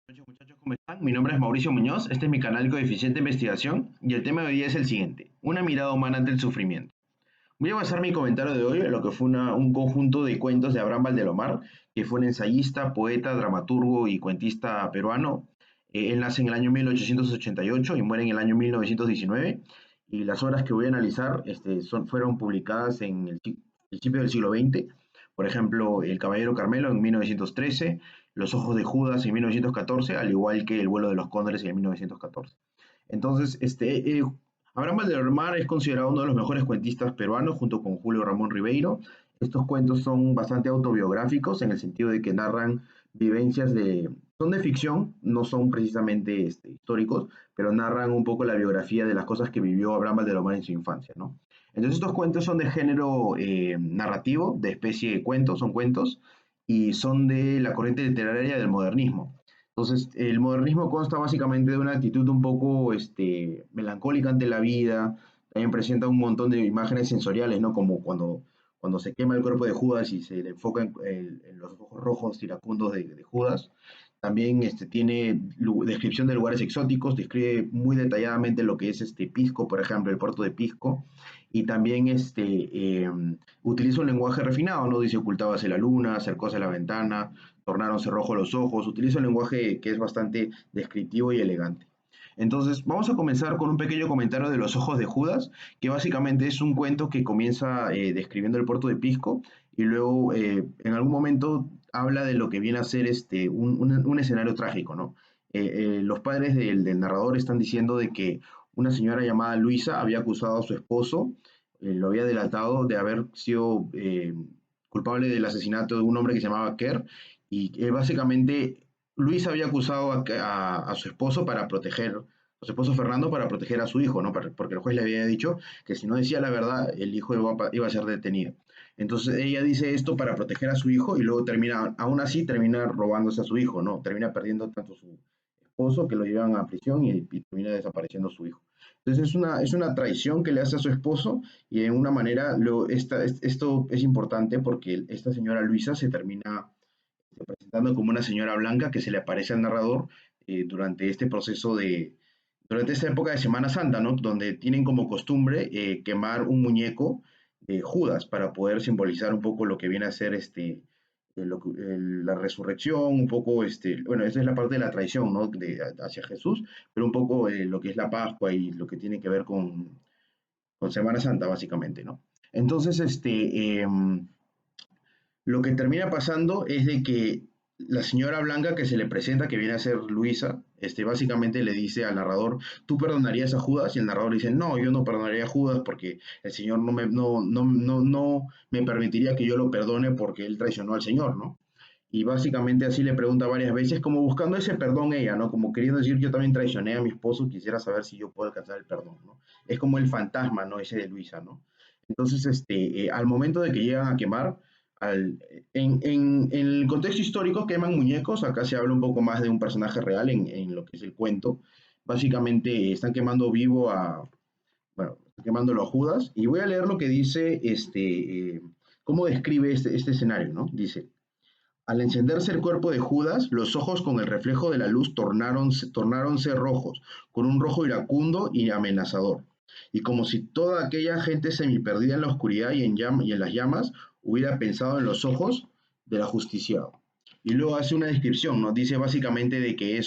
Buenas noches, muchachos, ¿cómo están? Mi nombre es Mauricio Muñoz, este es mi canal Coeficiente Investigación y el tema de hoy es el siguiente, una mirada humana ante el sufrimiento. Voy a basar mi comentario de hoy en lo que fue un conjunto de cuentos de Abraham Valdelomar, que fue un ensayista, poeta, dramaturgo y cuentista peruano. Él nace en el año 1888 y muere en el año 1919, y las obras que voy a analizar fueron publicadas en el principio del siglo XX. Por ejemplo, El Caballero Carmelo en 1913, Los Ojos de Judas en 1914, al igual que El Vuelo de los Cóndores en 1914. Entonces, Abraham Valdelomar es considerado uno de los mejores cuentistas peruanos junto con Julio Ramón Ribeiro. Estos cuentos son bastante autobiográficos en el sentido de que narran vivencias son de ficción, no son precisamente históricos, pero narran un poco la biografía de las cosas que vivió Abraham Valdelomar en su infancia, ¿no? Entonces estos cuentos son de género narrativo, de especie de cuentos, son cuentos, y son de la corriente literaria del modernismo. Entonces, el modernismo consta básicamente de una actitud un poco melancólica ante la vida. También presenta un montón de imágenes sensoriales, ¿no? Como cuando se quema el cuerpo de Judas y se le enfoca en los ojos rojos iracundos de Judas. También tiene descripción de lugares exóticos, describe muy detalladamente lo que es Pisco, por ejemplo, el puerto de Pisco. Y también utiliza un lenguaje refinado, ¿no? Dice: ocultábase la luna, acercóse a la ventana, tornáronse rojos los ojos. Utiliza un lenguaje que es bastante descriptivo y elegante. Entonces, vamos a comenzar con un pequeño comentario de Los Ojos de Judas, que básicamente es un cuento que comienza describiendo el puerto de Pisco y luego en algún momento habla de lo que viene a ser un escenario trágico, ¿no? Los padres del narrador están diciendo de que una señora llamada Luisa había acusado a su esposo, lo había delatado de haber sido culpable del asesinato de un hombre que se llamaba Kerr, y básicamente Luis había acusado a su esposo a su esposo Fernando, para proteger a su hijo, ¿no? Porque el juez le había dicho que si no decía la verdad, el hijo iba a ser detenido. Entonces ella dice esto para proteger a su hijo y luego aún así termina robándose a su hijo, ¿no? Termina perdiendo tanto su esposo, que lo llevan a prisión, y termina desapareciendo su hijo. Entonces es una traición que le hace a su esposo, y en una manera esto es importante porque esta señora Luisa se termina presentando como una señora blanca que se le aparece al narrador durante este proceso durante esta época de Semana Santa, ¿no? Donde tienen como costumbre quemar un muñeco de Judas para poder simbolizar un poco lo que viene a ser la resurrección, un poco, bueno, esa es la parte de la traición, ¿no? Hacia Jesús, pero un poco lo que es la Pascua y lo que tiene que ver con Semana Santa, básicamente, ¿no? Entonces, lo que termina pasando es de que la señora Blanca que se le presenta, que viene a ser Luisa, básicamente le dice al narrador: ¿tú perdonarías a Judas? Y el narrador dice: no, yo no perdonaría a Judas porque el Señor no me permitiría que yo lo perdone porque él traicionó al Señor, ¿no? Y básicamente así le pregunta varias veces, como buscando ese perdón ella, ¿no? Como queriendo decir: yo también traicioné a mi esposo, quisiera saber si yo puedo alcanzar el perdón, ¿no? Es como el fantasma, ¿no? Ese de Luisa, ¿no? Entonces, al momento de que llegan a quemar, en el contexto histórico queman muñecos. Acá se habla un poco más de un personaje real en lo que es el cuento. Básicamente están quemando vivo bueno, están quemándolo a Judas, y voy a leer lo que dice, cómo describe este escenario, ¿no? Dice: al encenderse el cuerpo de Judas, los ojos con el reflejo de la luz tornáronse rojos, con un rojo iracundo y amenazador, y como si toda aquella gente semiperdida en la oscuridad y en las llamas hubiera pensado en los ojos del ajusticiado. Y luego hace una descripción, ¿no? Dice básicamente de que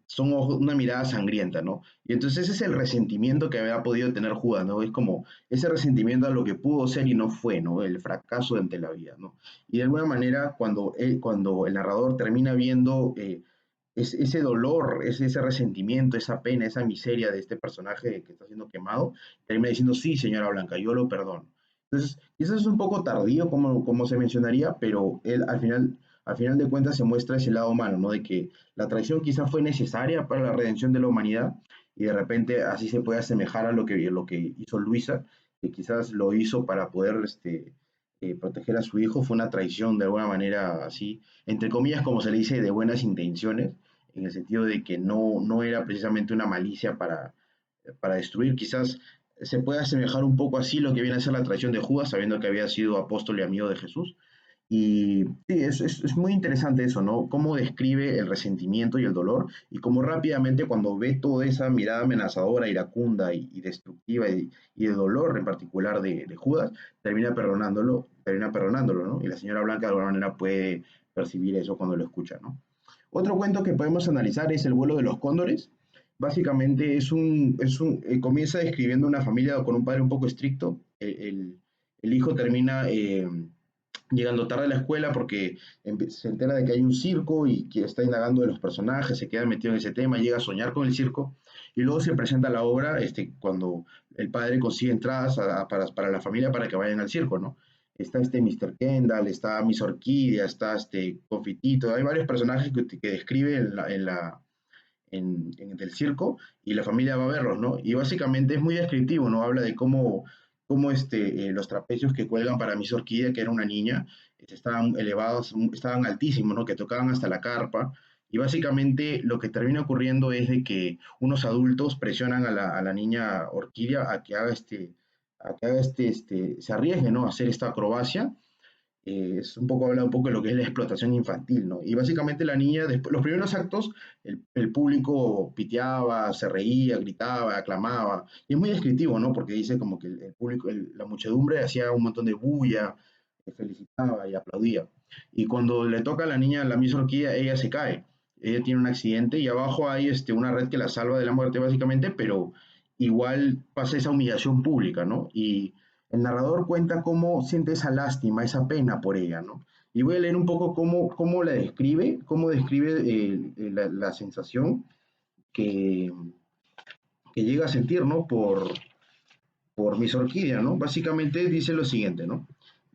son ojos, una mirada sangrienta, ¿no? Y entonces ese es el resentimiento que había podido tener Judas, ¿no? Es como ese resentimiento a lo que pudo ser y no fue, ¿no? El fracaso ante la vida, ¿no? Y de alguna manera, cuando el narrador termina viendo ese dolor, ese resentimiento, esa pena, esa miseria de este personaje que está siendo quemado, termina diciendo: sí, señora Blanca, yo lo perdono. Entonces, eso es un poco tardío, como se mencionaría, pero él al final de cuentas se muestra ese lado humano, ¿no? De que la traición quizá fue necesaria para la redención de la humanidad, y de repente así se puede asemejar a lo que hizo Luisa, que quizás lo hizo para poder proteger a su hijo. Fue una traición de alguna manera, así, entre comillas, como se le dice, de buenas intenciones, en el sentido de que no era precisamente una malicia para destruir. Quizás se puede asemejar un poco así lo que viene a ser la traición de Judas, sabiendo que había sido apóstol y amigo de Jesús. Y sí, es muy interesante eso, ¿no? Cómo describe el resentimiento y el dolor y cómo rápidamente cuando ve toda esa mirada amenazadora, iracunda y destructiva y de dolor en particular de Judas, termina perdonándolo, ¿no? Y la señora Blanca de alguna manera puede percibir eso cuando lo escucha, ¿no? Otro cuento que podemos analizar es El vuelo de los cóndores. Básicamente comienza describiendo una familia con un padre un poco estricto. El hijo termina llegando tarde a la escuela porque se entera de que hay un circo y que está indagando de los personajes, se queda metido en ese tema, llega a soñar con el circo y luego se presenta la obra cuando el padre consigue entradas para la familia para que vayan al circo, ¿no? Está Mr. Kendall, está Miss Orquídea, está Confitito, hay varios personajes que describe del circo y la familia va a verlos, ¿no? Y básicamente es muy descriptivo, ¿no? Habla de cómo los trapecios que cuelgan para Miss Orquídea, que era una niña, estaban elevados, estaban altísimos, ¿no? Que tocaban hasta la carpa. Y básicamente lo que termina ocurriendo es de que unos adultos presionan a la niña Orquídea a que haga se arriesgue, ¿no? A hacer esta acrobacia habla un poco de lo que es la explotación infantil, ¿no? Y básicamente la niña, después, los primeros actos, el público piteaba, se reía, gritaba, aclamaba, y es muy descriptivo, ¿no? Porque dice como que el público, la muchedumbre hacía un montón de bulla, felicitaba y aplaudía. Y cuando le toca a la niña la Miss Orquídea, ella se cae, ella tiene un accidente y abajo hay una red que la salva de la muerte básicamente, pero igual pasa esa humillación pública, ¿no? Y el narrador cuenta cómo siente esa lástima, esa pena por ella, ¿no? Y voy a leer un poco cómo la describe, cómo describe la sensación que, que llega a sentir, ¿no? Por Miss Orquídea, ¿no? Básicamente dice lo siguiente, ¿no?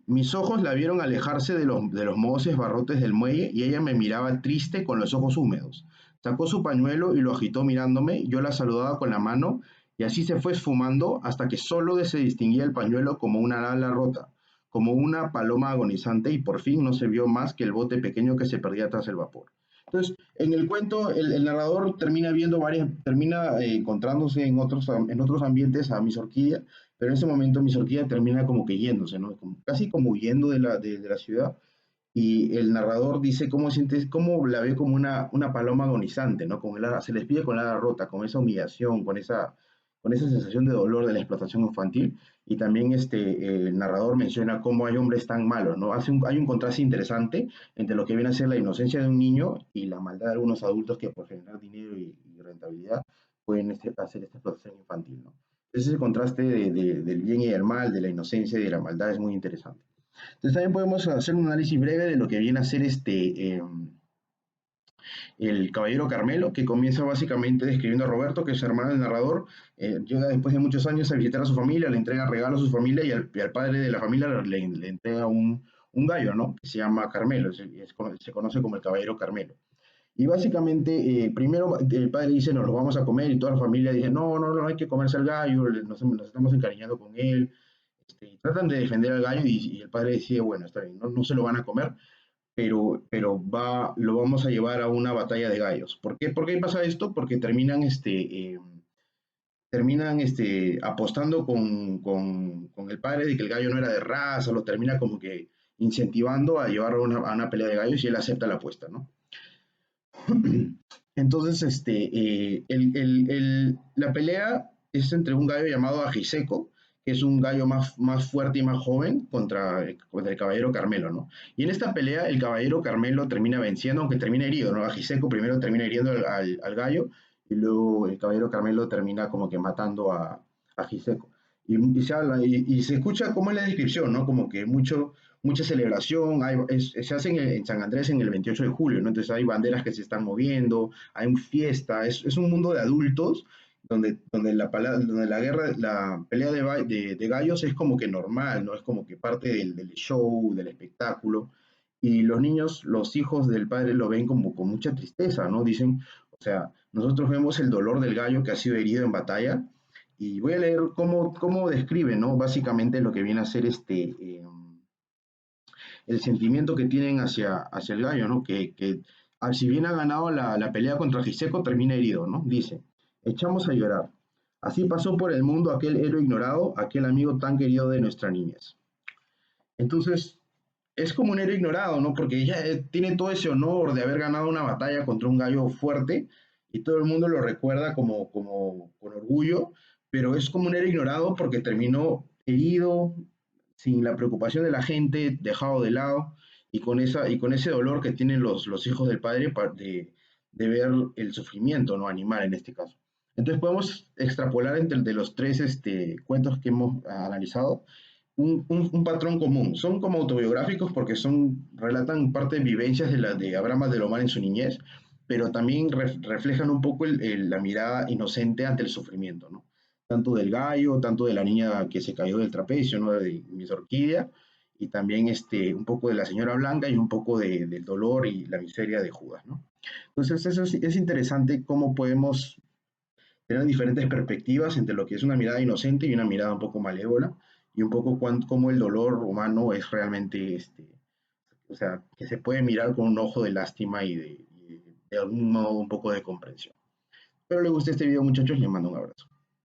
Mis ojos la vieron alejarse de los mohosos barrotes del muelle y ella me miraba triste con los ojos húmedos. Sacó su pañuelo y lo agitó mirándome, yo la saludaba con la mano y así se fue esfumando hasta que solo se distinguía el pañuelo como una ala rota, como una paloma agonizante y por fin no se vio más que el bote pequeño que se perdía tras el vapor. Entonces, en el cuento, el narrador termina encontrándose en otros ambientes a Miss Orquídea, pero en ese momento Miss Orquídea termina como que yéndose, ¿no? Casi como huyendo de la ciudad. Y el narrador dice cómo la ve como una paloma agonizante, ¿no? Se les pide con la ala rota, con esa humillación, con esa sensación de dolor de la explotación infantil. Y también el narrador menciona cómo hay hombres tan malos, ¿no? Hay un contraste interesante entre lo que viene a ser la inocencia de un niño y la maldad de algunos adultos que por generar dinero y rentabilidad pueden hacer esta explotación infantil, ¿no? Ese contraste del bien y del mal, de la inocencia y de la maldad es muy interesante. Entonces también podemos hacer un análisis breve de lo que viene a ser el Caballero Carmelo, que comienza básicamente describiendo a Roberto, que es hermano del narrador, llega después de muchos años a visitar a su familia, le entrega regalos a su familia y al padre de la familia le entrega un gallo, ¿no? Que se llama Carmelo, se conoce como el Caballero Carmelo. Y básicamente, primero el padre dice, nos lo vamos a comer, y toda la familia dice, no, no, no hay que comerse al gallo, nos estamos encariñando con él. Tratan de defender al gallo y el padre decide, bueno, está bien, no se lo van a comer, pero lo vamos a llevar a una batalla de gallos. ¿Por qué pasa esto? Porque terminan apostando con el padre de que el gallo no era de raza, lo termina como que incentivando a llevarlo a una pelea de gallos y él acepta la apuesta, ¿no? Entonces, la pelea es entre un gallo llamado Ajiseco, que es un gallo más fuerte y más joven contra el caballero Carmelo, ¿no? Y en esta pelea el caballero Carmelo termina venciendo, aunque termina herido, ¿no? Ajiseco primero termina hiriendo al gallo y luego el caballero Carmelo termina como que matando a Ajiseco. Y se escucha como en la descripción, ¿no? Como que mucha celebración, se hace en San Andrés en el 28 de julio, ¿no? Entonces hay banderas que se están moviendo, hay fiesta, es un mundo de adultos donde la pelea de gallos es como que normal, ¿no? Es como que parte del show, del espectáculo, y los niños, los hijos del padre lo ven como con mucha tristeza, ¿no? Dicen, o sea, nosotros vemos el dolor del gallo que ha sido herido en batalla, y voy a leer cómo describe, ¿no? Básicamente lo que viene a ser el sentimiento que tienen hacia el gallo, ¿no? Si bien ha ganado la pelea contra Giseco, termina herido, ¿no? Dice, echamos a llorar. Así pasó por el mundo aquel héroe ignorado, aquel amigo tan querido de nuestra niñez. Entonces, es como un héroe ignorado, ¿no? Porque ella tiene todo ese honor de haber ganado una batalla contra un gallo fuerte y todo el mundo lo recuerda como con orgullo, pero es como un héroe ignorado porque terminó herido, sin la preocupación de la gente, dejado de lado y con ese dolor que tienen los hijos del padre de ver el sufrimiento, ¿no? Animal en este caso. Entonces podemos extrapolar entre de los tres cuentos que hemos analizado un patrón común. Son como autobiográficos porque relatan parte de vivencias de Abraham Abdelomar en su niñez, pero también reflejan un poco la mirada inocente ante el sufrimiento, ¿no? Tanto del gallo, tanto de la niña que se cayó del trapecio, ¿no? De Miss Orquídea, y también un poco de la señora Blanca y un poco del dolor y la miseria de Judas, ¿no? Entonces eso es interesante cómo podemos tener diferentes perspectivas entre lo que es una mirada inocente y una mirada un poco malévola, y un poco cómo el dolor humano es realmente, o sea, que se puede mirar con un ojo de lástima y de algún modo un poco de comprensión. Espero les guste este video, muchachos, les mando un abrazo.